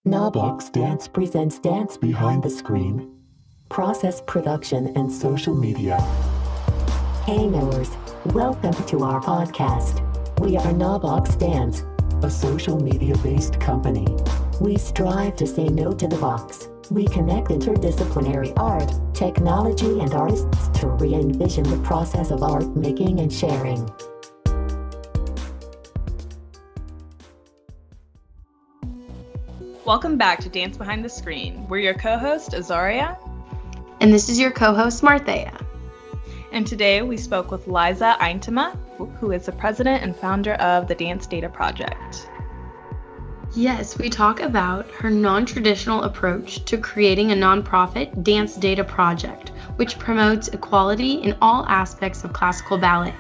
Knobloch's Dance presents Dance Behind the Screen, Process Production and Social Media. Hey knowers, welcome to our podcast. We are Knobloch's Dance, a social media-based company. We strive to say no to the box. We connect interdisciplinary art, technology, and artists to re-envision the process of art making and sharing. Welcome back to Dance Behind the Screen. We're your co-host, Azaria. And this is your co-host, Martheya. And today we spoke with Liza Yntema, who is the president and founder of the Dance Data Project. Yes, we talk about her non-traditional approach to creating a nonprofit dance data project, which promotes equality in all aspects of classical ballet.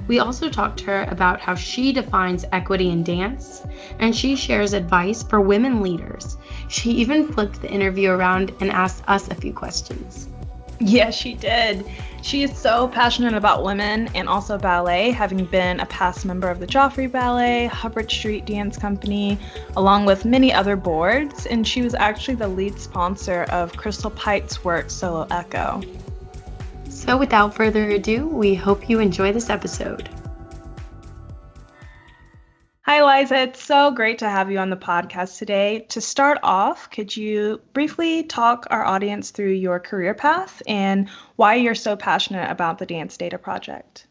We also talked to her about how she defines equity in dance, and she shares advice for women leaders. She even flipped the interview around and asked us a few questions. Yes, she did. She is so passionate about women and also ballet, having been a past member of the Joffrey Ballet, Hubbard Street Dance Company, along with many other boards, and she was actually the lead sponsor of Crystal Pite's work, Solo Echo. So without further ado, we hope you enjoy this episode. Hi, Liza. It's so great to have you on the podcast today. To start off, could you briefly talk our audience through your career path and why you're so passionate about the Dance Data Project?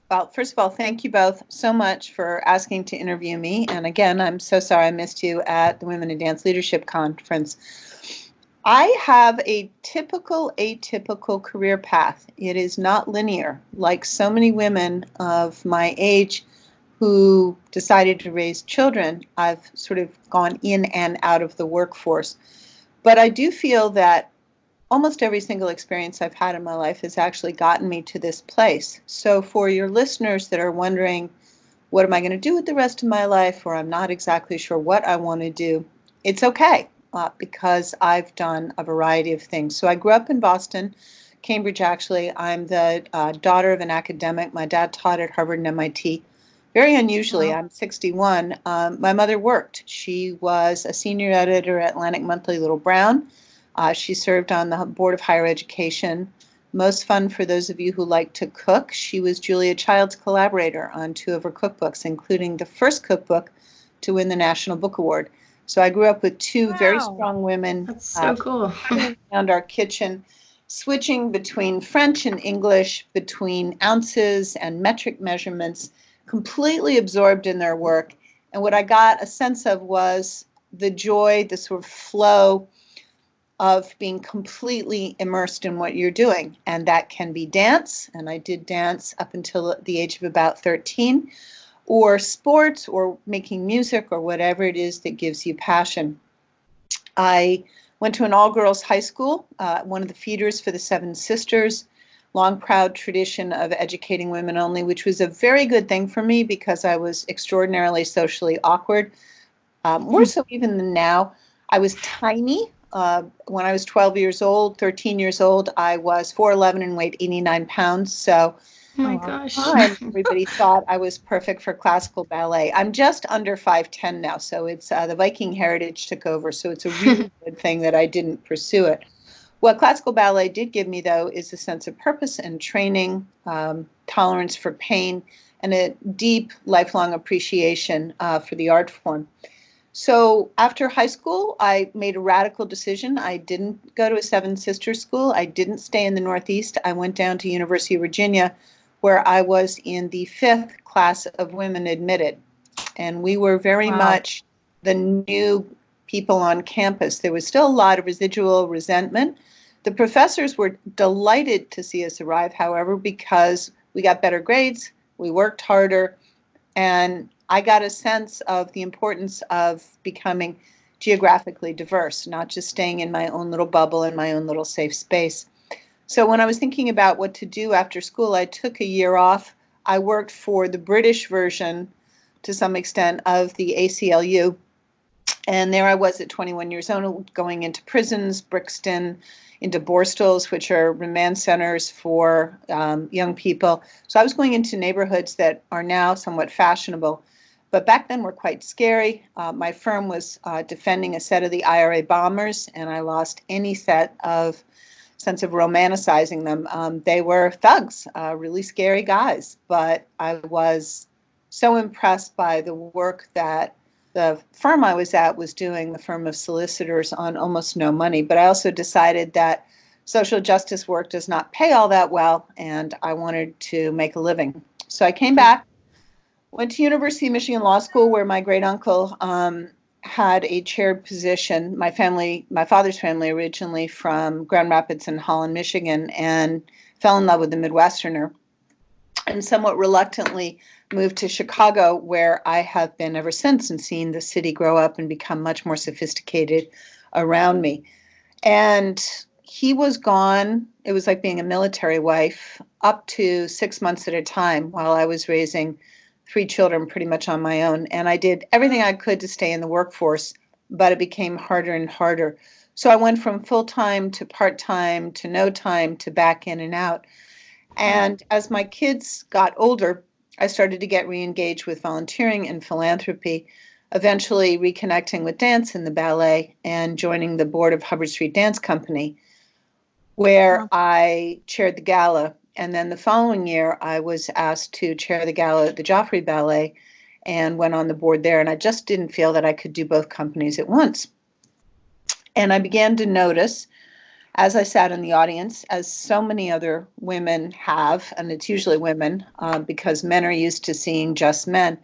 Well, first of all, thank you both so much for asking to interview me. And again, I'm so sorry I missed you at the Women in Dance Leadership Conference. I have a typical atypical career path. It is not linear, like so many women of my age who decided to raise children. I've sort of gone in and out of the workforce. But I do feel that almost every single experience I've had in my life has actually gotten me to this place. So for your listeners that are wondering, what am I going to do with the rest of my life, or I'm not exactly sure what I want to do, it's okay. Because I've done a variety of things. So I grew up in Boston, Cambridge actually. I'm the daughter of an academic. My dad taught at Harvard and MIT. Very unusually, I'm 61. My mother worked. She was a senior editor at Atlantic Monthly Little Brown. She served on the Board of Higher Education. Most fun for those of you who like to cook. She was Julia Child's collaborator on 2 of her cookbooks, including the first cookbook to win the National Book Award. So I grew up with 2 very strong women. That's so cool. Around our kitchen, switching between French and English, between ounces and metric measurements, completely absorbed in their work. And what I got a sense of was the joy, the sort of flow of being completely immersed in what you're doing. And that can be dance. And I did dance up until the age of about 13. Or sports, or making music, or whatever it is that gives you passion. I went to an all-girls high school, one of the feeders for the Seven Sisters, long proud tradition of educating women only, which was a very good thing for me because I was extraordinarily socially awkward, more so even than now. I was tiny. When I was 12 years old, 13 years old, I was 4'11" and weighed 89 pounds, so Oh my gosh. everybody thought I was perfect for classical ballet. I'm just under 5'10" now, so it's the Viking heritage took over, so it's a really good thing that I didn't pursue it. What classical ballet did give me, though, is a sense of purpose and training, tolerance for pain, and a deep, lifelong appreciation for the art form. So after high school, I made a radical decision. I didn't go to a Seven Sisters school. I didn't stay in the Northeast. I went down to University of Virginia, where I was in the 5th class of women admitted. And we were very much the new people on campus. There was still a lot of residual resentment. The professors were delighted to see us arrive, however, because we got better grades, we worked harder, and I got a sense of the importance of becoming geographically diverse, not just staying in my own little bubble in my own little safe space. So when I was thinking about what to do after school, I took a year off. I worked for the British version, to some extent, of the ACLU. And there I was at 21 years old, going into prisons, Brixton, into Borstals, which are remand centers for young people. So I was going into neighborhoods that are now somewhat fashionable. but back then were quite scary. My firm was defending a set of the IRA bombers, and I lost any sense of romanticizing them. They were thugs, really scary guys, but I was so impressed by the work that the firm I was at was doing, the firm of solicitors, on almost no money. But I also decided that social justice work does not pay all that well, and I wanted to make a living. So I came back, went to University of Michigan Law School, where my great uncle had a chaired position. My father's family, originally from Grand Rapids and Holland, Michigan, and fell in love with the Midwesterner, and somewhat reluctantly moved to Chicago, where I have been ever since, and seen the city grow up and become much more sophisticated around me. And he was gone. It was like being a military wife, up to 6 months at a time, while I was raising 3 children pretty much on my own. And I did everything I could to stay in the workforce, but it became harder and harder. So I went from full-time to part-time to no time to back in and out. And as my kids got older, I started to get re-engaged with volunteering and philanthropy, eventually reconnecting with dance in the ballet and joining the board of Hubbard Street Dance Company, where I chaired the gala. And then the following year, I was asked to chair the gala at the Joffrey Ballet and went on the board there. And I just didn't feel that I could do both companies at once. And I began to notice, as I sat in the audience, as so many other women have, and it's usually women because men are used to seeing just men,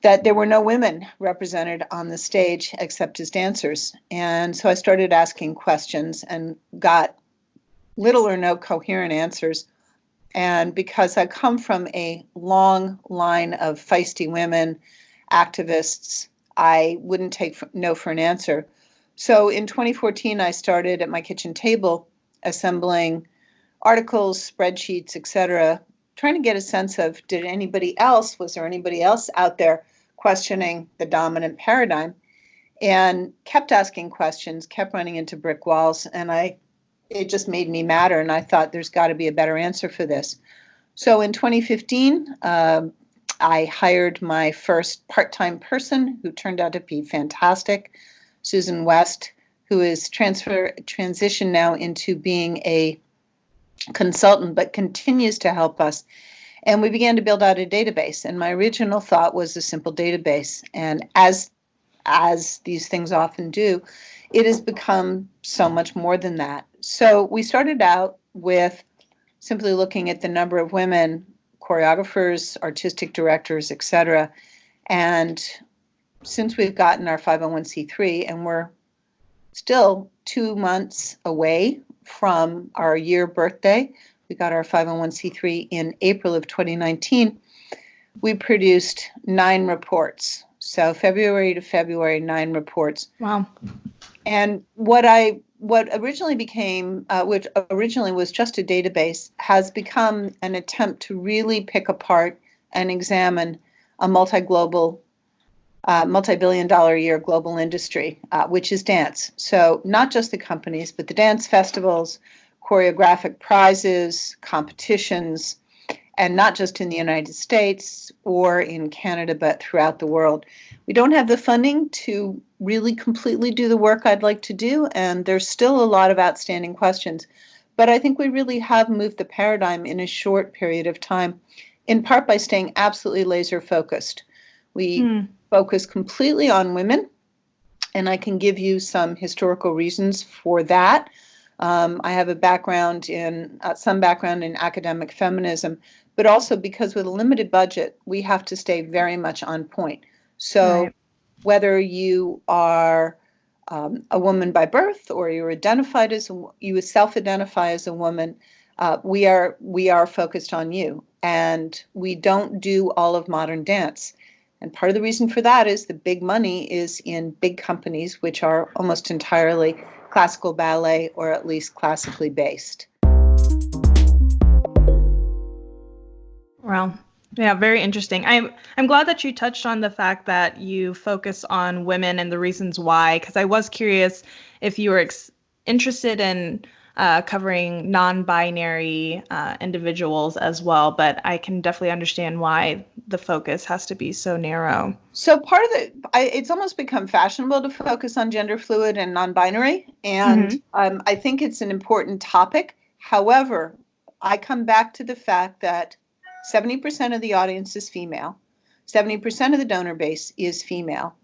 that there were no women represented on the stage except as dancers. And so I started asking questions and got little or no coherent answers. And because I come from a long line of feisty women, activists, I wouldn't take no for an answer. So in 2014, I started at my kitchen table assembling articles, spreadsheets, etc., trying to get a sense of, was there anybody else out there questioning the dominant paradigm? And kept asking questions, kept running into brick walls, and it just made me madder, and I thought there's got to be a better answer for this. So in 2015, I hired my first part-time person, who turned out to be fantastic, Susan West, who is transitioned now into being a consultant, but continues to help us. And we began to build out a database. And my original thought was a simple database. And as these things often do, it has become so much more than that. So we started out with simply looking at the number of women, choreographers, artistic directors, etc. And since we've gotten our 501c3, and we're still 2 months away from our year birthday, we got our 501c3 in April of 2019, we produced 9 reports. So February to February, 9 reports. Wow. And what originally was just a database has become an attempt to really pick apart and examine a multi-billion-dollar a year global industry, which is dance. So not just the companies, but the dance festivals, choreographic prizes, competitions, and not just in the United States or in Canada, but throughout the world. We don't have the funding to really completely do the work I'd like to do, and there's still a lot of outstanding questions. But I think we really have moved the paradigm in a short period of time, in part by staying absolutely laser focused. We focus completely on women, and I can give you some historical reasons for that. I have some background in academic feminism, but also because with a limited budget, we have to stay very much on point. So whether you are a woman by birth or you self-identify as a woman, we are focused on you, and we don't do all of modern dance. And part of the reason for that is the big money is in big companies, which are almost entirely classical ballet or at least classically based. Wow. Yeah, very interesting. I'm glad that you touched on the fact that you focus on women and the reasons why, because I was curious if you were interested in covering non-binary individuals as well, but I can definitely understand why the focus has to be so narrow. So part of it's almost become fashionable to focus on gender fluid and non-binary, and I think it's an important topic. However, I come back to the fact that 70% of the audience is female, 70% of the donor base is female.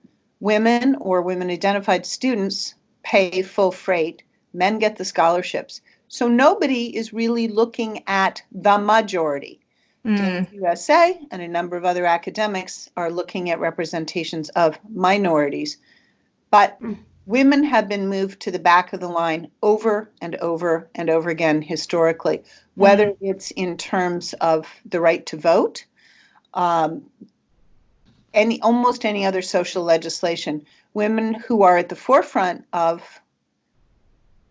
Women or women-identified students pay full freight. Men get the scholarships. So nobody is really looking at the majority. Dance USA and a number of other academics are looking at representations of minorities. But women have been moved to the back of the line over and over and over again historically, whether it's in terms of the right to vote, almost any other social legislation. Women who are at the forefront of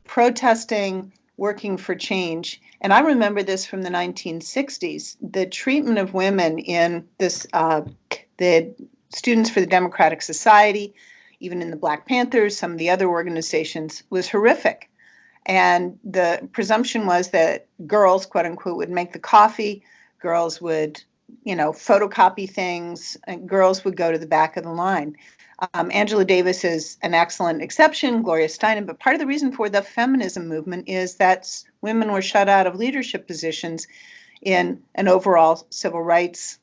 protesting, working for change. And I remember this from the 1960s, the treatment of women in this, the Students for the Democratic Society, even in the Black Panthers, some of the other organizations, was horrific. And the presumption was that girls, quote unquote, would make the coffee, girls would, photocopy things, and girls would go to the back of the line. Angela Davis is an excellent exception, Gloria Steinem, but part of the reason for the feminism movement is that women were shut out of leadership positions in an overall civil rights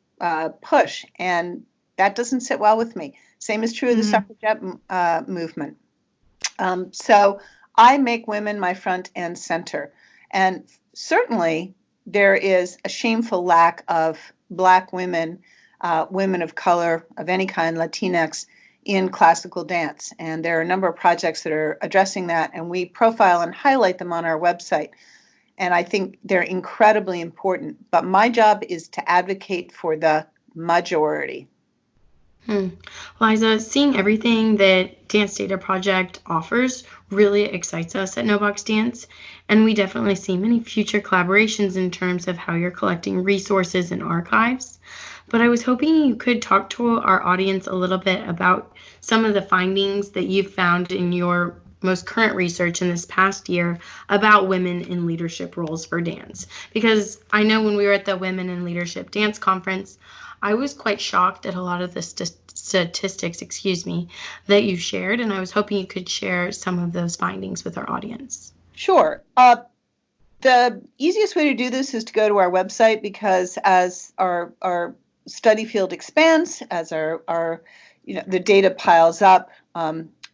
push, and that doesn't sit well with me. Same is true of the suffragette movement. So I make women my front and center, and certainly there is a shameful lack of Black women, women of color of any kind, Latinx, in classical dance. And there are a number of projects that are addressing that, and we profile and highlight them on our website. And I think they're incredibly important. But my job is to advocate for the majority. Liza, seeing everything that Dance Data Project offers really excites us at No Box Dance, and we definitely see many future collaborations in terms of how you're collecting resources and archives. But I was hoping you could talk to our audience a little bit about some of the findings that you've found in your most current research in this past year about women in leadership roles for dance. Because I know when we were at the Women in Leadership Dance Conference, I was quite shocked at a lot of the statistics, that you shared, and I was hoping you could share some of those findings with our audience. Sure. The easiest way to do this is to go to our website, because as our study field expands, as our the data piles up,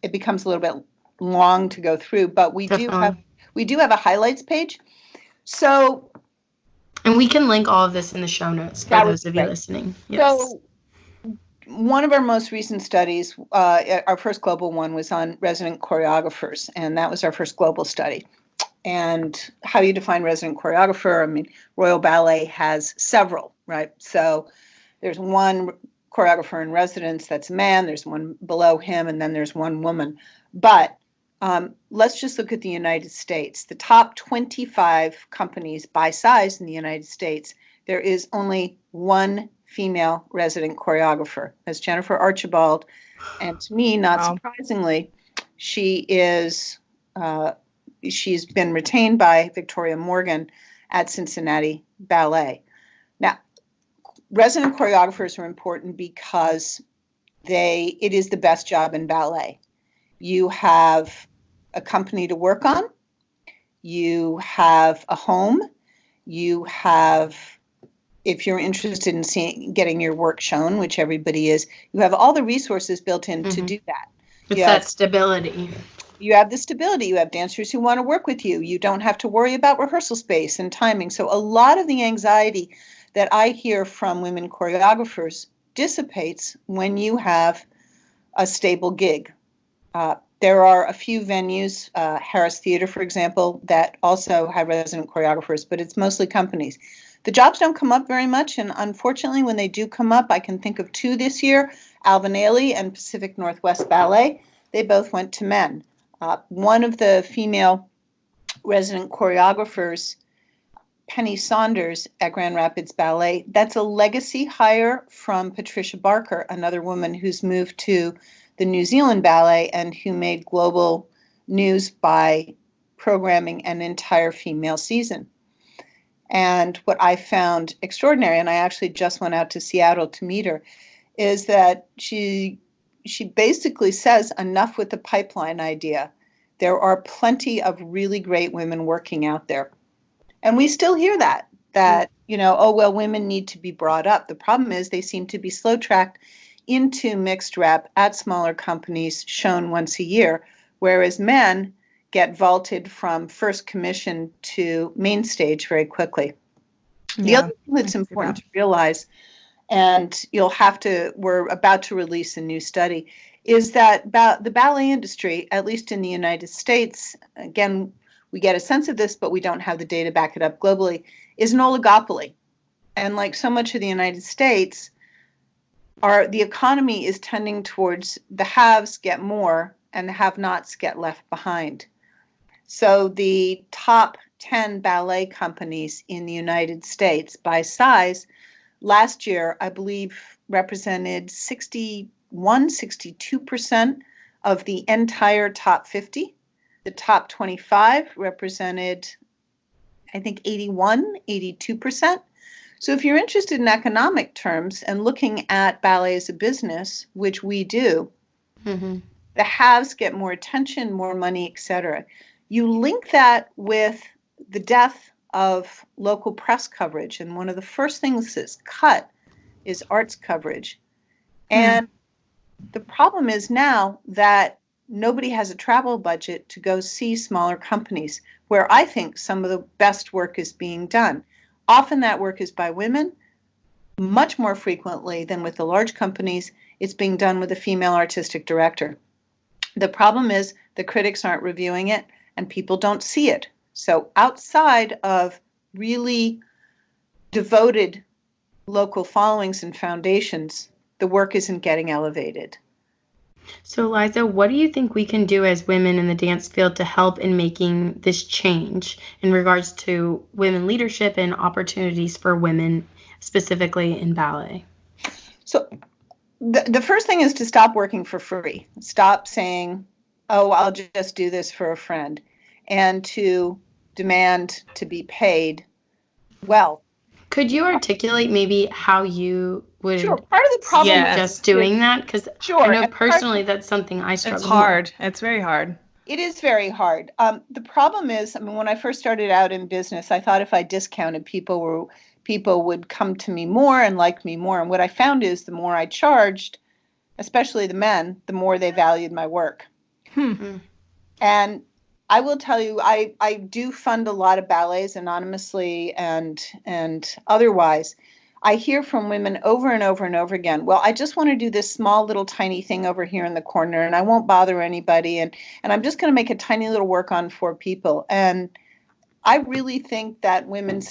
it becomes a little bit long to go through. But we do have a highlights page. So, and we can link all of this in the show notes for those of you listening. Yes. So, one of our most recent studies, our first global one, was on resident choreographers, and that was our first global study. And how you define resident choreographer? I mean, Royal Ballet has several, right? So there's one choreographer in residence that's a man, there's one below him, and then there's one woman. But let's just look at the United States. The top 25 companies by size in the United States, there is only one female resident choreographer. That's Jennifer Archibald. And to me, not surprisingly, she's been retained by Victoria Morgan at Cincinnati Ballet. Now, resident choreographers are important because it is the best job in ballet. You have a company to work on, you have a home, you have, if you're interested in getting your work shown, which everybody is, you have all the resources built in to do that. It's that stability. You have the stability. You have dancers who want to work with you. You don't have to worry about rehearsal space and timing. So a lot of the anxiety that I hear from women choreographers dissipates when you have a stable gig. There are a few venues, Harris Theater, for example, that also have resident choreographers, but it's mostly companies. The jobs don't come up very much, and unfortunately, when they do come up, I can think of two this year, Alvin Ailey and Pacific Northwest Ballet. They both went to men. One of the female resident choreographers, Penny Saunders at Grand Rapids Ballet, that's a legacy hire from Patricia Barker, another woman who's moved to the New Zealand Ballet and who made global news by programming an entire female season. And what I found extraordinary, and I actually just went out to Seattle to meet her, is that she basically says, enough with the pipeline idea. There are plenty of really great women working out there. And we still hear that, oh, well, women need to be brought up. The problem is they seem to be slow-tracked into mixed rep at smaller companies shown once a year, whereas men get vaulted from first commission to main stage very quickly. The other thing that's important to realize, and we're about to release a new study, is that the ballet industry, at least in the United States, again, we get a sense of this, but we don't have the data to back it up globally, is an oligopoly. And like so much of the United States, the economy is tending towards the haves get more and the have-nots get left behind. So the top 10 ballet companies in the United States by size last year, I believe, represented 62% of the entire top 50. The top 25 represented, I think, 82%. So if you're interested in economic terms and looking at ballet as a business, which we do, the haves get more attention, more money, etc. You link that with the death of local press coverage, and one of the first things that's cut is arts coverage. And the problem is now that nobody has a travel budget to go see smaller companies, where I think some of the best work is being done. Often that work is by women. Much more frequently than with the large companies, it's being done with a female artistic director. The problem is the critics aren't reviewing it and people don't see it. So outside of really devoted local followings and foundations, the work isn't getting elevated. So Liza, what do you think we can do as women in the dance field to help in making this change in regards to women leadership and opportunities for women, specifically in ballet? So the first thing is to stop working for free. Stop saying, oh, I'll just do this for a friend, and to demand to be paid well. Could you articulate maybe how you would Part of the problem just doing that? Because I know personally that's something I struggle with. It's hard. It's very hard. It is very hard. The problem is, when I first started out in business, I thought if I discounted, people would come to me more and like me more. And what I found is the more I charged, especially the men, the more they valued my work. And I will tell you, I do fund a lot of ballets anonymously and otherwise. I hear from women over and over and over again, well, I just want to do this small little tiny thing over here in the corner and I won't bother anybody. And I'm just going to make a tiny little work on 4 people. And I really think that women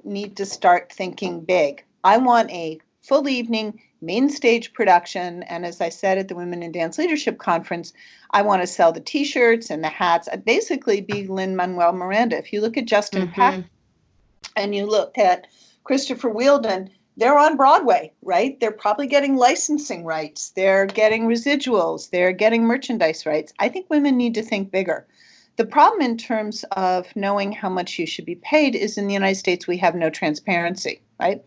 need to start thinking big. I want a full evening main stage production. And as I said at the Women in Dance Leadership Conference, I want to sell the T-shirts and the hats. I'd basically be Lin-Manuel Miranda. If you look at Justin Peck and you look at Christopher Wheeldon, they're on Broadway, right? They're probably getting licensing rights. They're getting residuals. They're getting merchandise rights. I think women need to think bigger. The problem in terms of knowing how much you should be paid is in the United States, we have no transparency, right?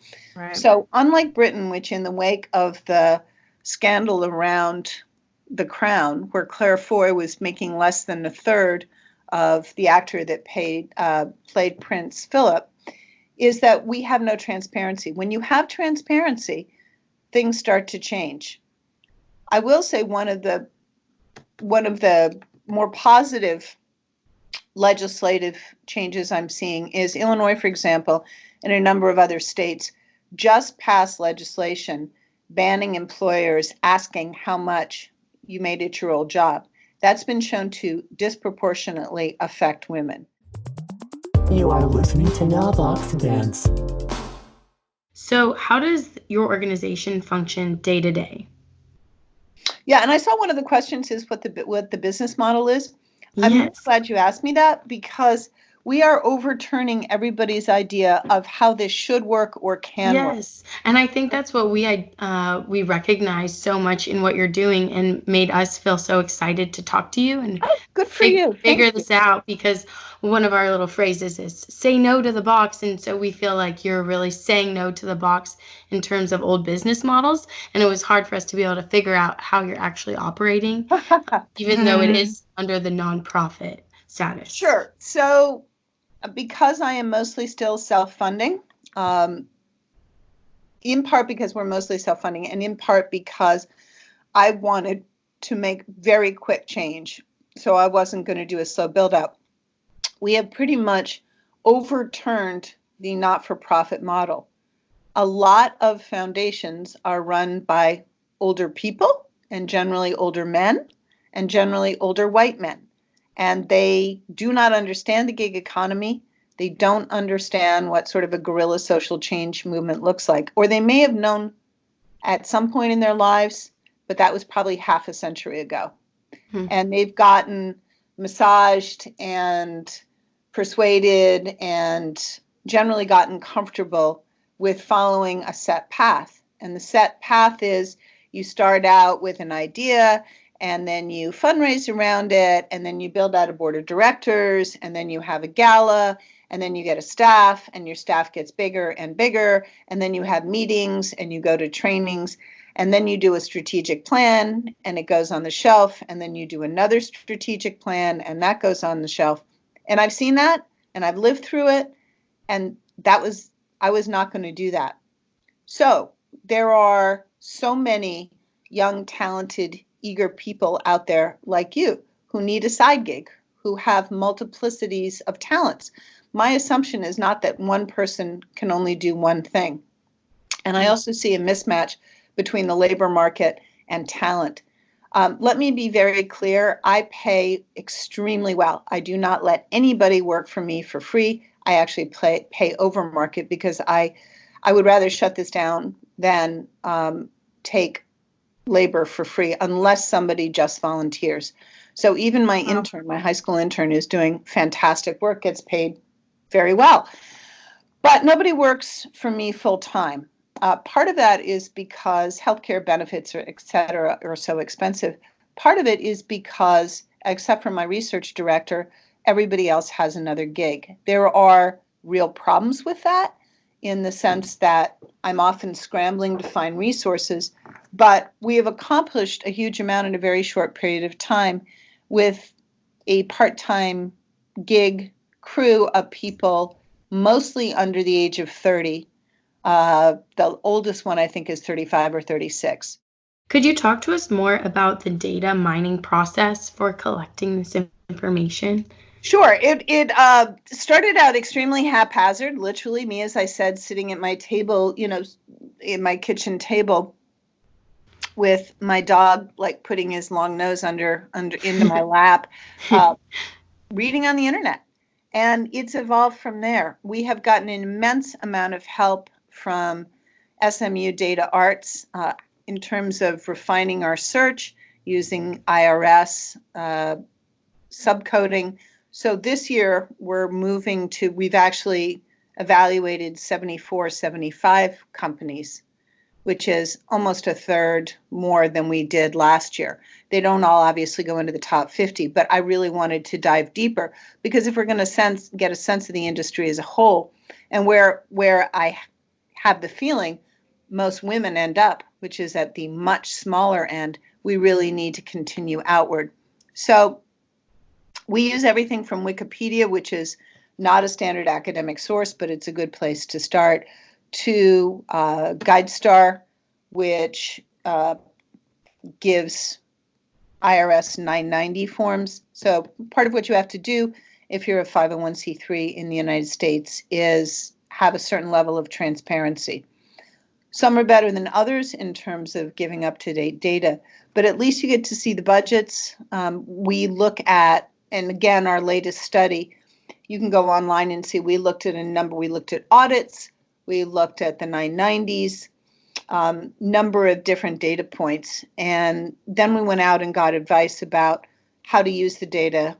So unlike Britain, which in the wake of the scandal around The Crown, where Claire Foy was making less than a third of the actor that played Prince Philip, is that we have no transparency. When you have transparency, things start to change. I will say one of the more positive legislative changes I'm seeing is Illinois, for example, and a number of other states just passed legislation banning employers asking how much you made at your old job. That's been shown to disproportionately affect women. You are listening to Navox Dance. So how does your organization function day to day? Yeah, and I saw one of the questions is what the business model is. I'm really glad you asked me that, because we are overturning everybody's idea of how this should work or can work. Yes, and I think that's what we recognize so much in what you're doing, and made us feel so excited to talk to you and Good for you. figure this out, because one of our little phrases is say no to the box, and so we feel like you're really saying no to the box in terms of old business models, and it was hard for us to be able to figure out how you're actually operating, even though it is under the nonprofit status. Sure. So because I am mostly still self-funding, in part because we're mostly self-funding, and in part because I wanted to make very quick change, so I wasn't going to do a slow build-out. We have pretty much overturned the not-for-profit model. A lot of foundations are run by older people, and generally older men, and generally older white men. And they do not understand the gig economy. They don't understand what sort of a guerrilla social change movement looks like. Or they may have known at some point in their lives, but that was probably half a century ago. And they've gotten massaged and persuaded and generally gotten comfortable with following a set path. And the set path is you start out with an idea, and then you fundraise around it, and then you build out a board of directors, and then you have a gala, and then you get a staff, and your staff gets bigger and bigger, and then you have meetings, and you go to trainings, and then you do a strategic plan, and it goes on the shelf, and then you do another strategic plan, and that goes on the shelf. And I've seen that, and I've lived through it, and I was not going to do that. So there are so many young, talented, eager people out there like you who need a side gig, who have multiplicities of talents. My assumption is not that one person can only do one thing. And I also see a mismatch between the labor market and talent. Let me be very clear. I pay extremely well. I do not let anybody work for me for free. I actually pay over market, because I would rather shut this down than take labor for free unless somebody just volunteers. So even my intern, my high school intern, is doing fantastic work, gets paid very well. But nobody works for me full time. Part of that is because healthcare benefits, or et cetera, are so expensive. Part of it is because, except for my research director, everybody else has another gig. There are real problems with that, in the sense that I'm often scrambling to find resources, but we have accomplished a huge amount in a very short period of time with a part-time gig crew of people, mostly under the age of 30. The oldest one, I think, is 35 or 36. Could you talk to us more about the data mining process for collecting this information? Sure. It started out extremely haphazard, literally me, as I said, sitting at my table, in my kitchen table with my dog, like putting his long nose under into my lap, reading on the internet. And it's evolved from there. We have gotten an immense amount of help from SMU Data Arts in terms of refining our search, using IRS subcoding. So this year we've actually evaluated 74, 75 companies, which is almost a third more than we did last year. They don't all obviously go into the top 50, but I really wanted to dive deeper, because if we're going to get a sense of the industry as a whole, and where I have the feeling most women end up, which is at the much smaller end, we really need to continue outward. So we use everything from Wikipedia, which is not a standard academic source, but it's a good place to start, to GuideStar, which gives IRS 990 forms. So part of what you have to do if you're a 501c3 in the United States is have a certain level of transparency. Some are better than others in terms of giving up-to-date data, but at least you get to see the budgets. We look at, and again, our latest study, you can go online and see, we looked at a number, we looked at audits, we looked at the 990s, number of different data points, and then we went out and got advice about how to use the data,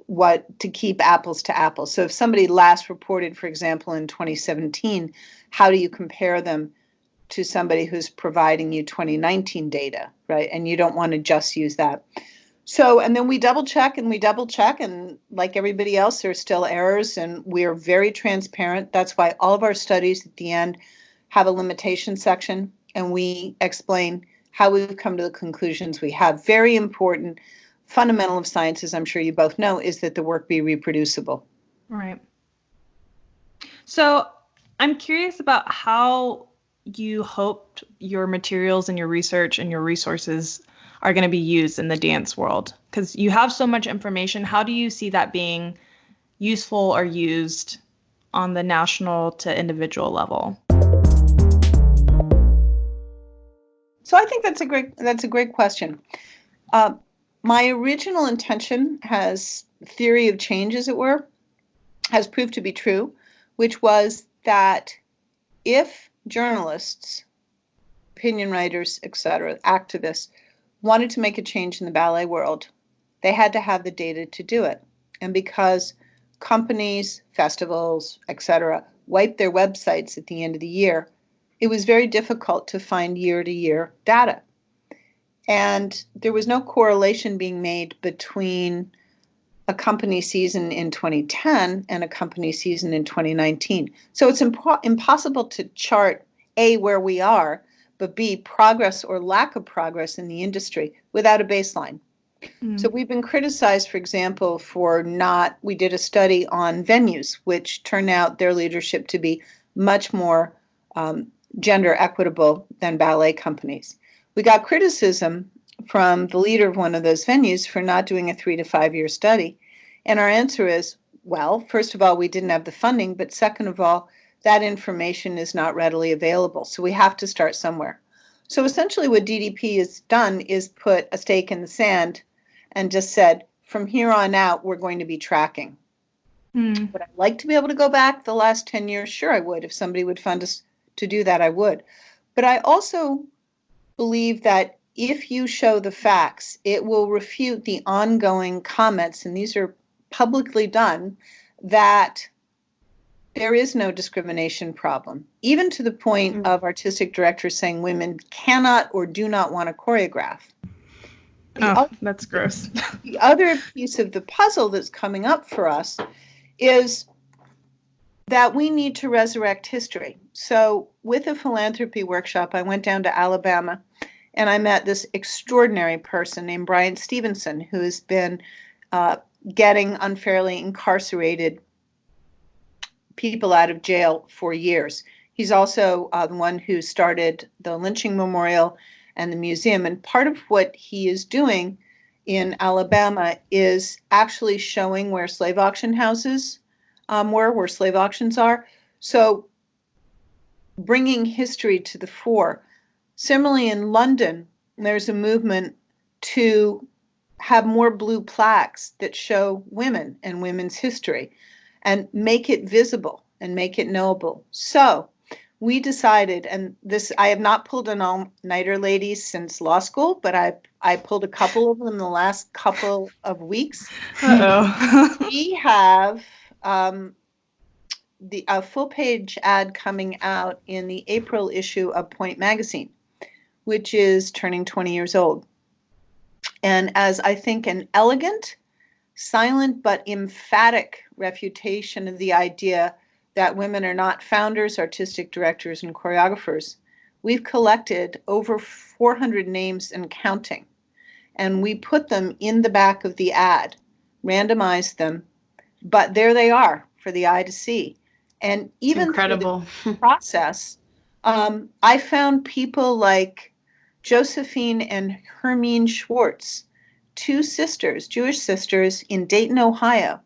to keep apples to apples. So if somebody last reported, for example, in 2017, how do you compare them to somebody who's providing you 2019 data, right? And you don't want to just use that. So, and then we double check, and like everybody else, there's still errors, and we're very transparent. That's why all of our studies at the end have a limitation section, and we explain how we've come to the conclusions we have. Very important. Fundamental of science, as I'm sure you both know, is that the work be reproducible. Right. So I'm curious about how you hoped your materials and your research and your resources are going to be used in the dance world, because you have so much information. How do you see that being useful or used on the national to individual level? So I think that's a great question. My original intention theory of change, as it were, has proved to be true, which was that if journalists, opinion writers, etc., activists, wanted to make a change in the ballet world, they had to have the data to do it. And because companies, festivals, etc., wipe their websites at the end of the year, it was very difficult to find year-to-year data. And there was no correlation being made between a company season in 2010 and a company season in 2019. So it's impossible to chart, A, where we are, but B, progress or lack of progress in the industry without a baseline. So we've been criticized, for example, we did a study on venues, which turned out their leadership to be much more gender equitable than ballet companies. We got criticism from the leader of one of those venues for not doing a 3 to 5 year study. And our answer is, well, first of all, we didn't have the funding, but second of all, that information is not readily available. So we have to start somewhere. So essentially what DDP has done is put a stake in the sand and just said, from here on out, we're going to be tracking. Would I like to be able to go back the last 10 years? Sure, I would. If somebody would fund us to do that, I would. But I also believe that if you show the facts, it will refute the ongoing comments, and these are publicly done, that there is no discrimination problem, even to the point of artistic directors saying women cannot or do not want to choreograph. That's gross. The other piece of the puzzle that's coming up for us is that we need to resurrect history. So with a philanthropy workshop, I went down to Alabama and I met this extraordinary person named Brian Stevenson, who has been getting unfairly incarcerated people out of jail for years. He's also the one who started the lynching memorial and the museum. And part of what he is doing in Alabama is actually showing where slave auction houses where slave auctions are. So bringing history to the fore. Similarly, in London, there's a movement to have more blue plaques that show women and women's history and make it visible and make it knowable. So we decided, and this, I have not pulled an all-nighter, ladies, since law school, but I pulled a couple of them in the last couple of weeks. We have a full-page ad coming out in the April issue of Point magazine, which is turning 20 years old. And as I think an elegant, silent, but emphatic refutation of the idea that women are not founders, artistic directors, and choreographers, we've collected over 400 names and counting. And we put them in the back of the ad, randomized them, but there they are for the eye to see. And even incredible through the process, I found people like Josephine and Hermine Schwartz, two sisters, Jewish sisters in Dayton, Ohio,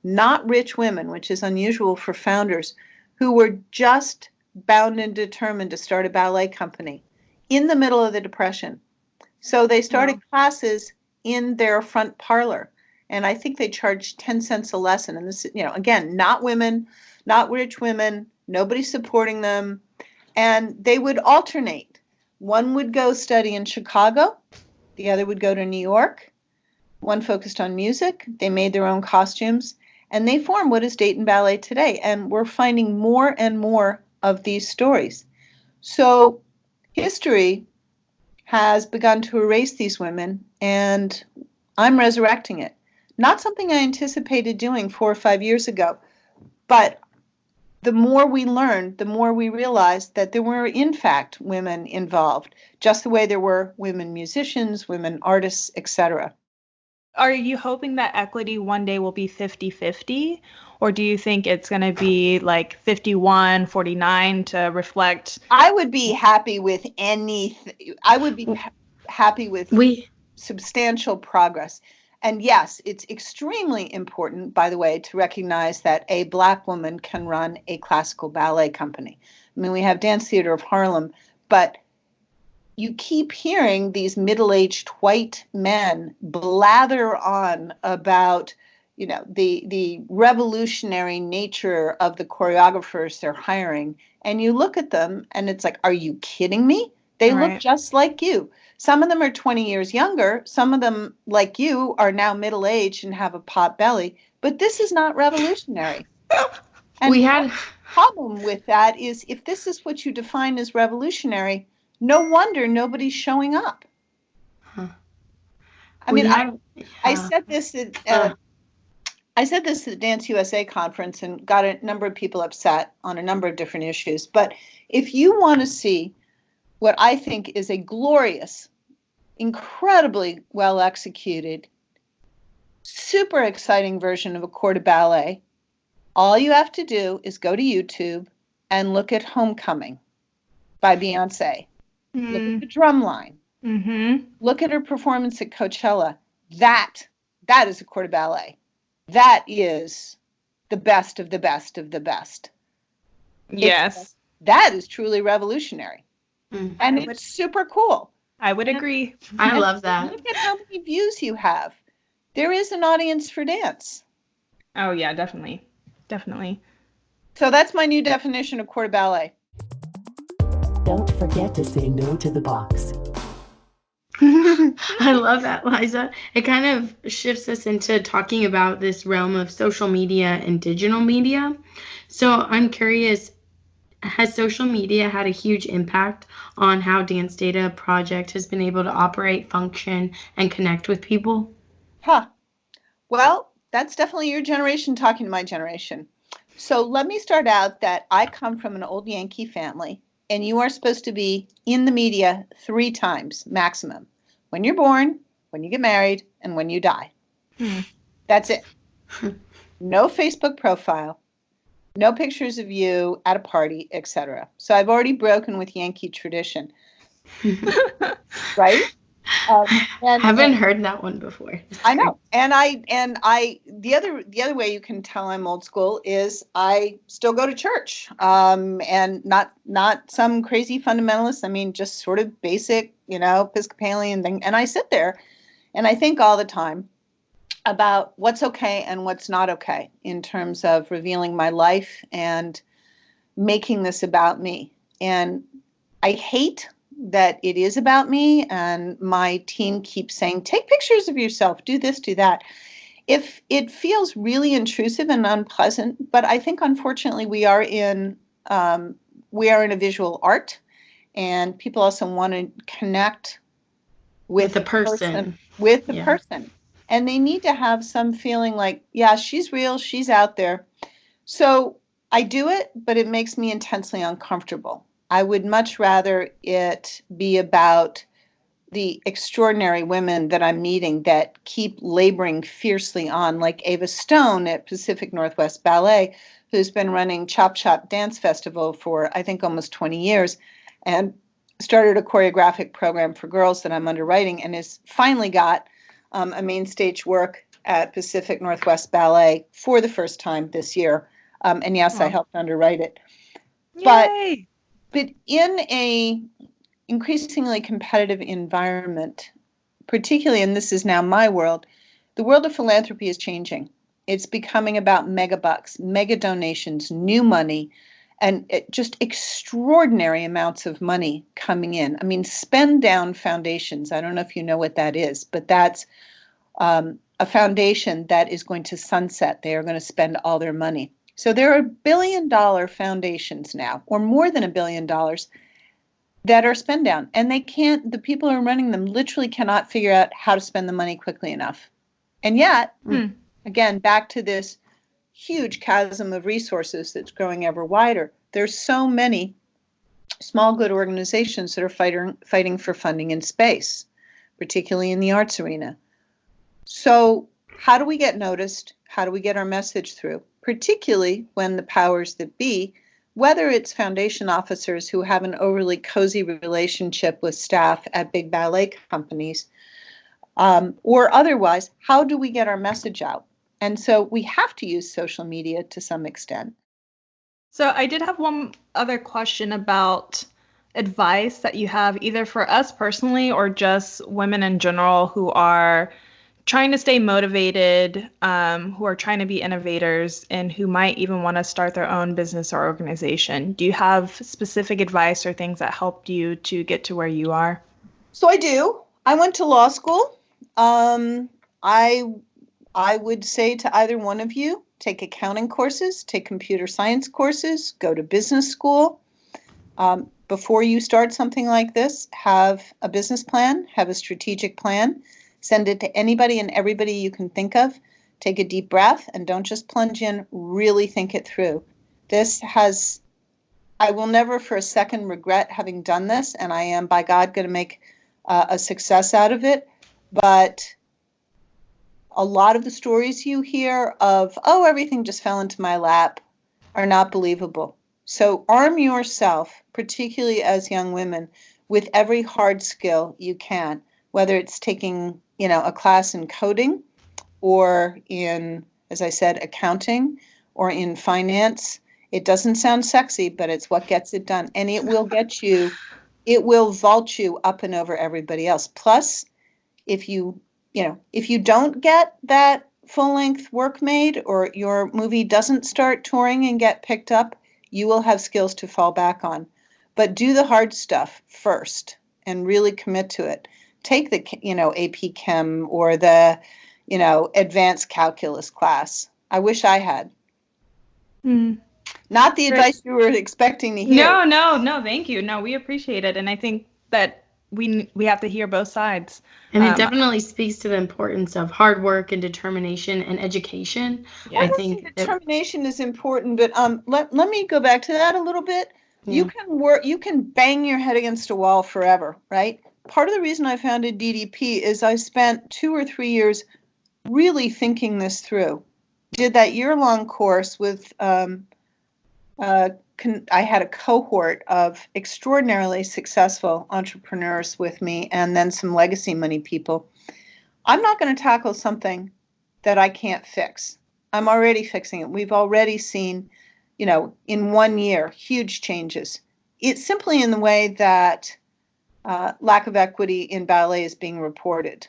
not rich women, which is unusual for founders, who were just bound and determined to start a ballet company in the middle of the Depression. So they started classes in their front parlor, and I think they charged 10 cents a lesson. And this, again, not women, not rich women, nobody supporting them. And they would alternate. One would go study in Chicago, the other would go to New York. one focused on music. They made their own costumes, and they formed what is Dayton Ballet today. And we're finding more and more of these stories. So history has begun to erase these women, and I'm resurrecting it. Not something I anticipated doing 4 or 5 years ago, but the more we learned, the more we realized that there were, in fact, women involved, just the way there were women musicians, women artists, etc. Are you hoping that equity one day will be 50-50? Or do you think it's going to be like 51-49 to reflect? I would be happy with anything. I would be happy with substantial progress. And yes, it's extremely important, by the way, to recognize that a Black woman can run a classical ballet company. I mean, we have Dance Theater of Harlem, but you keep hearing these middle-aged white men blather on about, you know, the revolutionary nature of the choreographers they're hiring. And you look at them and it's like, are you kidding me? They look just like you. Some of them are 20 years younger. Some of them, like you, are now middle-aged and have a pot belly. But this is not revolutionary. And the problem with that is, if this is what you define as revolutionary, no wonder nobody's showing up. I mean, I said this at the Dance USA conference and got a number of people upset on a number of different issues. But if you want to see what I think is a glorious, incredibly well executed, super exciting version of a corps de ballet, all you have to do is go to YouTube and look at Homecoming by Beyonce. Look at the drum line. Look at her performance at Coachella. That is a corps de ballet. That is the best of the best of the best. Yes. That is truly revolutionary. And it's super cool. I would agree. I love that. Look at how many views you have. There is an audience for dance. Oh, yeah, definitely. Definitely. So that's my new definition of corps de ballet. Don't forget to say no to the box. I love that, Liza. It kind of shifts us into talking about this realm of social media and digital media. So I'm curious, has social media had a huge impact on how Dance Data Project has been able to operate, function, and connect with people? Well, that's definitely your generation talking to my generation. So let me start out that I come from an old Yankee family, and you are supposed to be in the media 3 times maximum. When you're born, when you get married, and when you die. That's it. No Facebook profile. No pictures of you at a party, etc. So I've already broken with Yankee tradition, right? Haven't heard that one before. I know, and the other way you can tell I'm old school is I still go to church, and not some crazy fundamentalist. I mean, just sort of basic, Episcopalian thing. And I sit there, and I think all the time about what's okay and what's not okay in terms of revealing my life and making this about me. And I hate that it is about me, and my team keeps saying, take pictures of yourself, do this, do that. If it feels really intrusive and unpleasant, but I think unfortunately we are in a visual art, and people also want to connect with the person. And they need to have some feeling like, yeah, she's real, she's out there. So I do it, but it makes me intensely uncomfortable. I would much rather it be about the extraordinary women that I'm meeting that keep laboring fiercely on, like Ava Stone at Pacific Northwest Ballet, who's been running Chop Chop Dance Festival for, I think, almost 20 years, and started a choreographic program for girls that I'm underwriting, and has finally got a main stage work at Pacific Northwest Ballet for the first time this year. And yes, I helped underwrite it. Yay! But in a increasingly competitive environment, particularly, and this is now my world, the world of philanthropy is changing. It's becoming about mega bucks, mega donations, new money, and just extraordinary amounts of money coming in. I mean, spend down foundations. I don't know if you know what that is, but that's a foundation that is going to sunset. They are going to spend all their money. So there are $1 billion foundations now, or more than $1 billion, that are spend down. And the people who are running them literally cannot figure out how to spend the money quickly enough. And yet, again, back to this huge chasm of resources that's growing ever wider. There's so many small good organizations that are fighting for funding in space, particularly in the arts arena. So how do we get noticed? How do we get our message through? Particularly when the powers that be, whether it's foundation officers who have an overly cozy relationship with staff at big ballet companies, or otherwise, how do we get our message out? And so we have to use social media to some extent. So I did have one other question about advice that you have either for us personally or just women in general who are trying to stay motivated, who are trying to be innovators, and who might even want to start their own business or organization. Do you have specific advice or things that helped you to get to where you are? So I do. I went to law school. I would say to either one of you, take accounting courses, take computer science courses, go to business school. Before you start something like this, have a business plan, have a strategic plan, send it to anybody and everybody you can think of. Take a deep breath and don't just plunge in, really think it through. I will never for a second regret having done this, and I am, by God, going to make a success out of it. But a lot of the stories you hear of, oh, everything just fell into my lap, are not believable. So arm yourself, particularly as young women, with every hard skill you can, whether it's taking, a class in coding or in, as I said, accounting or in finance. It doesn't sound sexy, but it's what gets it done. And it will vault you up and over everybody else. Plus, if you don't get that full-length work made or your movie doesn't start touring and get picked up, you will have skills to fall back on. But do the hard stuff first and really commit to it. Take the, AP Chem or the, advanced calculus class. I wish I had. Not the advice you were expecting to hear. No, thank you. No, we appreciate it. And I think that we have to hear both sides. And it definitely speaks to the importance of hard work and determination and education. Yeah. I think determination is important, but let me go back to that a little bit. Yeah. You can bang your head against a wall forever, right? Part of the reason I founded DDP is I spent 2 or 3 years really thinking this through. Did that year-long course with I had a cohort of extraordinarily successful entrepreneurs with me and then some legacy money people. I'm not going to tackle something that I can't fix. I'm already fixing it. We've already seen, in 1 year, huge changes. It's simply in the way that lack of equity in ballet is being reported.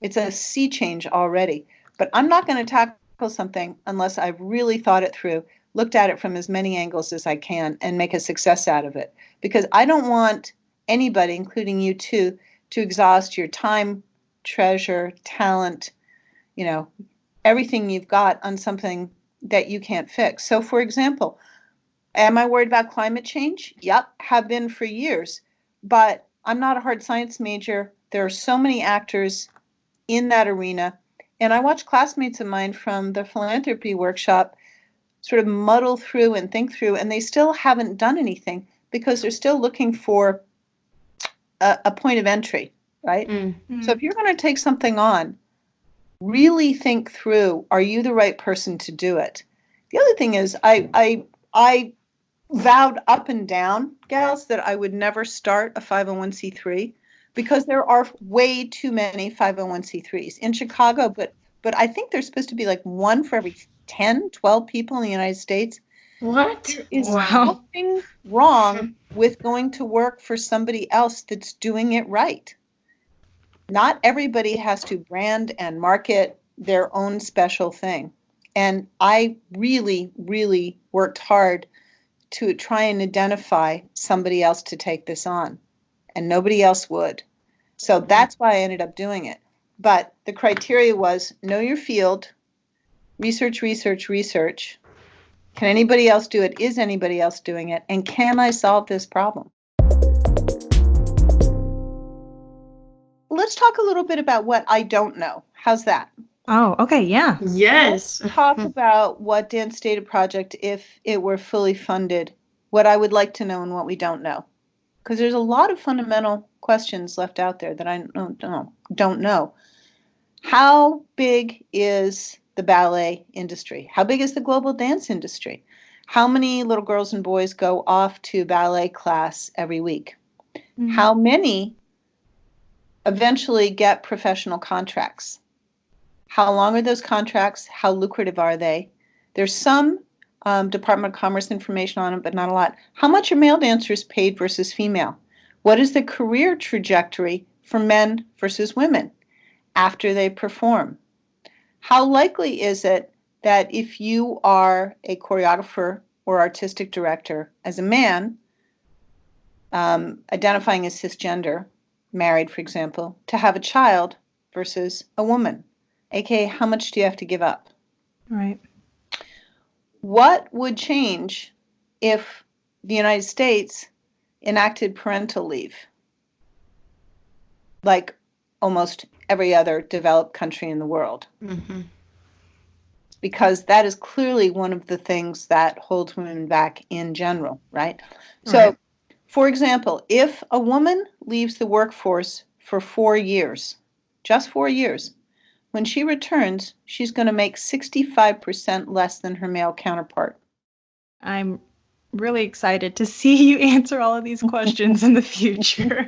It's a sea change already. But I'm not going to tackle something unless I've really thought it through, looked at it from as many angles as I can, and make a success out of it. Because I don't want anybody, including you too, to exhaust your time, treasure, talent, everything you've got on something that you can't fix. So, for example, am I worried about climate change? Yep, have been for years. But I'm not a hard science major. There are so many actors in that arena. And I watch classmates of mine from the philanthropy workshop sort of muddle through and think through, and they still haven't done anything because they're still looking for a point of entry, right? Mm-hmm. So if you're going to take something on, really think through, are you the right person to do it? The other thing is I vowed up and down, gals, that I would never start a 501c3 because there are way too many 501c3s in Chicago, but I think there's supposed to be like one for every 10, 12 people in the United States. What? There is something wrong with going to work for somebody else that's doing it right. Not everybody has to brand and market their own special thing. And I really, really worked hard to try and identify somebody else to take this on. And nobody else would. So that's why I ended up doing it. But the criteria was know your field, research, research, research. Can anybody else do it? Is anybody else doing it? And can I solve this problem? Let's talk a little bit about what I don't know. How's that? Oh, okay, yeah. Yes. Let's talk about what Dance Data Project, if it were fully funded, what I would like to know and what we don't know. Because there's a lot of fundamental questions left out there that I don't know. How big is the ballet industry? How big is the global dance industry? How many little girls and boys go off to ballet class every week? Mm-hmm. How many eventually get professional contracts? How long are those contracts? How lucrative are they? There's some Department of Commerce information on it, but not a lot. How much are male dancers paid versus female? What is the career trajectory for men versus women after they perform? How likely is it that if you are a choreographer or artistic director as a man, identifying as cisgender, married, for example, to have a child versus a woman? AKA, how much do you have to give up? Right. What would change if the United States enacted parental leave, like almost every other developed country in the world? Mm-hmm. Because that is clearly one of the things that holds women back in general, right? So, for example, if a woman leaves the workforce for 4 years, just 4 years, when she returns, she's going to make 65% less than her male counterpart. I'm really excited to see you answer all of these questions in the future.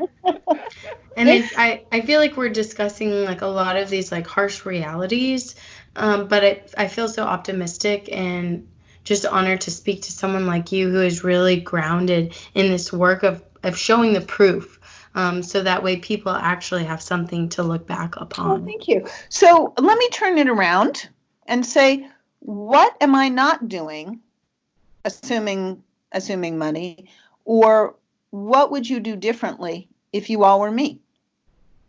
And I feel like we're discussing like a lot of these like harsh realities, but I feel so optimistic and just honored to speak to someone like you who is really grounded in this work of showing the proof. So that way people actually have something to look back upon. Oh, thank you. So let me turn it around and say, what am I not doing, assuming money, or what would you do differently if you all were me?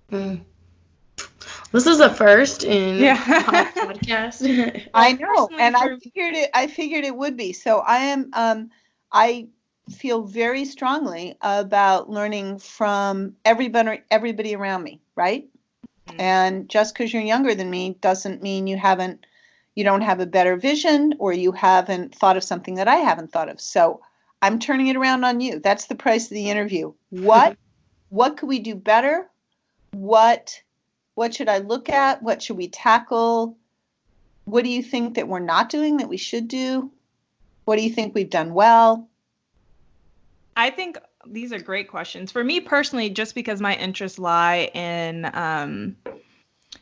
This is a first in our podcast. I know, and I figured it would be. So I feel very strongly about learning from everybody around me, right? Mm-hmm. And just because you're younger than me doesn't mean you don't have a better vision or you haven't thought of something that I haven't thought of. So I'm turning it around on you. That's the price of the interview. What could we do better? What should I look at? What should we tackle? What do you think that we're not doing that we should do? What do you think we've done well? I think these are great questions. For me personally, just because my interests lie in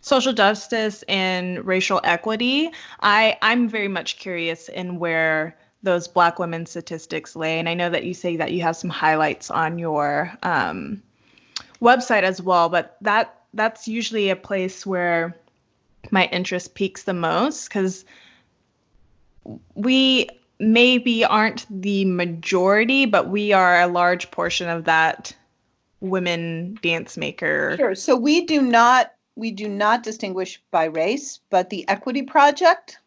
social justice and racial equity, I'm very much curious in where those Black women statistics lay. And I know that you say that you have some highlights on your website as well, but that's usually a place where my interest peaks the most, because we maybe aren't the majority, but we are a large portion of that women dance maker. Sure. So we do not distinguish by race, but the Equity Project,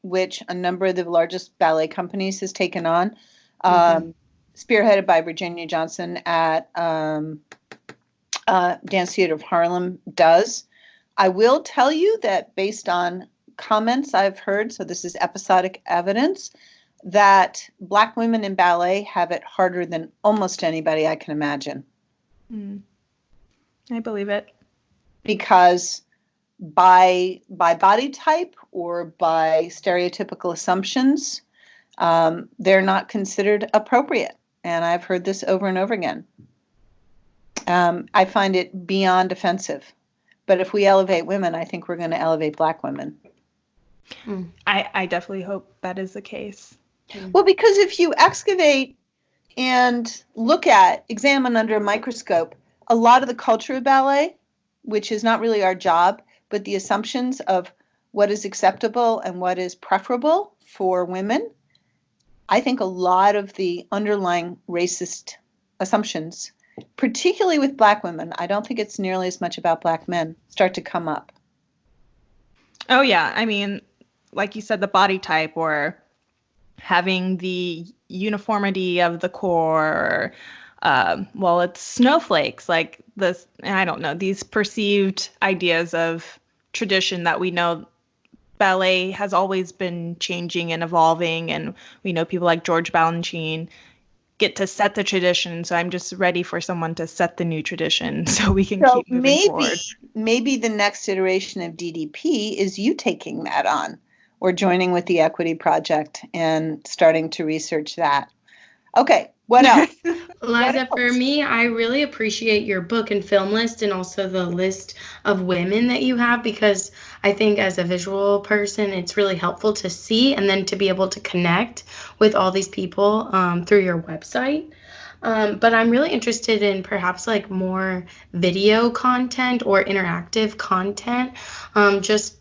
which a number of the largest ballet companies has taken on, spearheaded by Virginia Johnson at Dance Theater of Harlem, does. I will tell you that based on comments I've heard, so this is episodic evidence, that Black women in ballet have it harder than almost anybody I can imagine. I believe it. Because by body type or by stereotypical assumptions, they're not considered appropriate. And I've heard this over and over again. I find it beyond offensive. But if we elevate women, I think we're going to elevate Black women. I definitely hope that is the case. Well, because if you excavate and examine under a microscope, a lot of the culture of ballet, which is not really our job, but the assumptions of what is acceptable and what is preferable for women, I think a lot of the underlying racist assumptions particularly with Black women, I don't think it's nearly as much about Black men, start to come up. Oh, yeah. I mean, like you said, the body type or having the uniformity of the core, well, it's snowflakes, like this, I don't know, these perceived ideas of tradition that we know ballet has always been changing and evolving, and we know people like George Balanchine get to set the tradition, so I'm just ready for someone to set the new tradition so we can keep moving forward. Maybe the next iteration of DDP is you taking that on or joining with the Equity Project and starting to research that. Okay, what else? Liza, for me, I really appreciate your book and film list and also the list of women that you have, because I think as a visual person, it's really helpful to see and then to be able to connect with all these people through your website. But I'm really interested in perhaps like more video content or interactive content. Just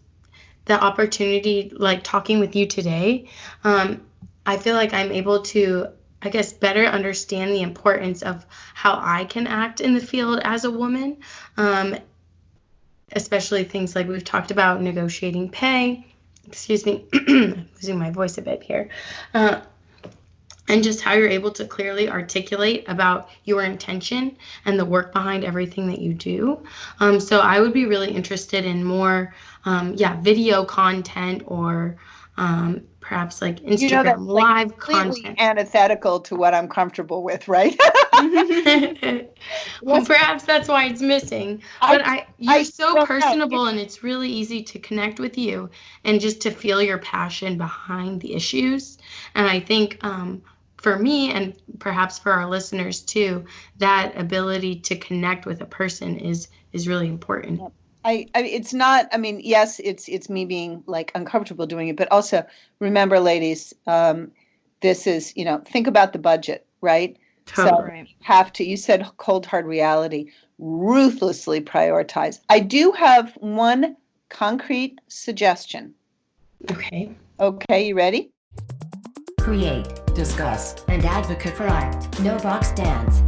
the opportunity, like talking with you today, I feel like I'm able to, I guess, better understand the importance of how I can act in the field as a woman, especially things like we've talked about negotiating pay, losing my voice a bit here, and just how you're able to clearly articulate about your intention and the work behind everything that you do. So I would be really interested in more, video content or perhaps like Instagram live content. Antithetical to what I'm comfortable with, right? Well, perhaps that's why it's missing. But you're so personable, and it's really easy to connect with you and just to feel your passion behind the issues. And I think for me, and perhaps for our listeners too, that ability to connect with a person is really important. Yep. It's not, I mean, yes, it's me being like uncomfortable doing it, but also remember, ladies, this is, think about the budget, right? Totally. So you said cold hard reality, ruthlessly prioritize. I do have one concrete suggestion. Okay, you ready? Create, discuss, and advocate for art. No box stands.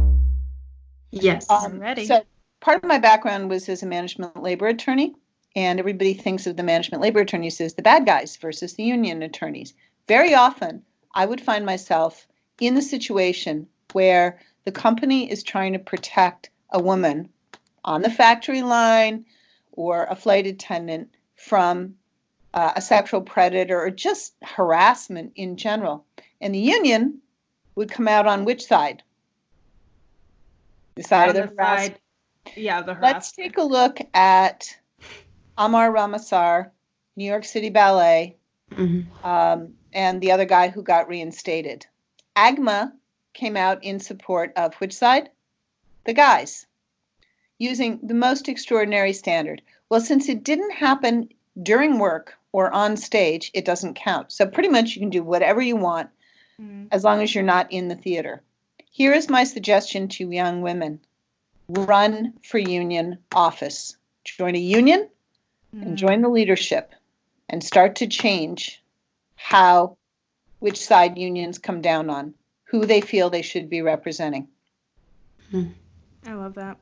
Yes, I'm ready. So part of my background was as a management labor attorney, and everybody thinks of the management labor attorneys as the bad guys versus the union attorneys. Very often, I would find myself in the situation where the company is trying to protect a woman on the factory line or a flight attendant from a sexual predator or just harassment in general. And the union would come out on which side? The side of the harassment. Yeah, the harassment. Let's take a look at Amar Ramasar, New York City Ballet, and the other guy who got reinstated. AGMA came out in support of which side? The guys, using the most extraordinary standard. Well, since it didn't happen during work or on stage, it doesn't count. So pretty much you can do whatever you want as long as you're not in the theater. Here is my suggestion to young women. Run for union office. Join a union and join the leadership and start to change which side unions come down on, who they feel they should be representing. I love that.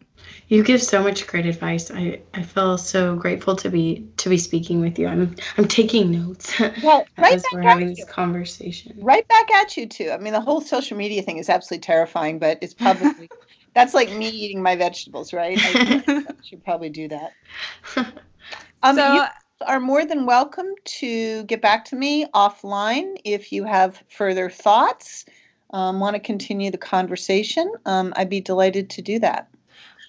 You give so much great advice. I feel so grateful to be speaking with you. I'm taking notes as we're having this conversation. Right back at you too. I mean, the whole social media thing is absolutely terrifying, but it's probably that's like me eating my vegetables, right? I should probably do that. You are more than welcome to get back to me offline if you have further thoughts. Want to continue the conversation, I'd be delighted to do that.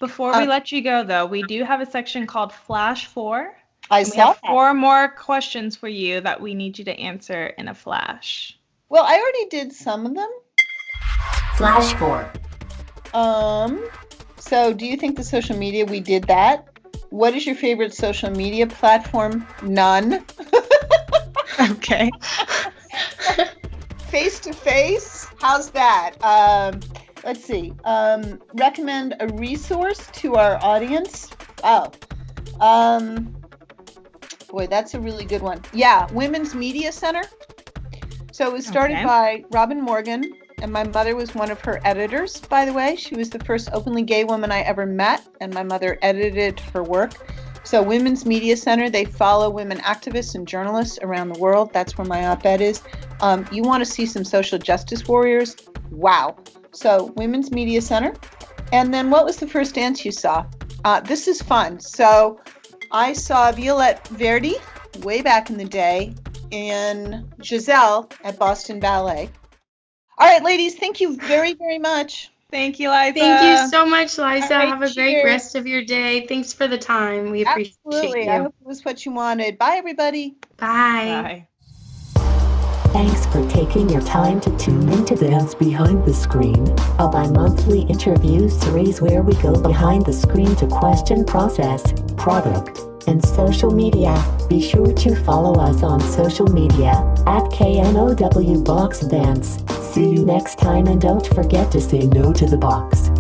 Before we let you go, though, we do have a section called Flash 4. We have 4 more questions for you that we need you to answer in a flash. Well, I already did some of them. Flash 4. So do you think the social media, we did that? What is your favorite social media platform? None. Okay. Face-to-face? How's that? Let's see. Recommend a resource to our audience? Oh. Boy, that's a really good one. Yeah, Women's Media Center. So it was started by Robin Morgan and my mother was one of her editors, by the way. She was the first openly gay woman I ever met, and my mother edited her work. So Women's Media Center, they follow women activists and journalists around the world. That's where my op-ed is. You want to see some social justice warriors? Wow. So Women's Media Center. And then what was the first dance you saw? This is fun. So I saw Violette Verdi way back in the day in Giselle at Boston Ballet. All right, ladies, thank you very, very much. Thank you, Liza. Thank you so much, Liza. All right, Have a great cheers. rest of your day. Thanks for the time. We appreciate Absolutely. you. I hope it was what you wanted. Bye, everybody. Bye. Bye. Thanks for taking your time to tune into Dance Behind the Screen, a bi-monthly interview series where we go behind the screen to question process, product, and social media. Be sure to follow us on social media at KNOW Box Dance. See you next time, and don't forget to say no to the box.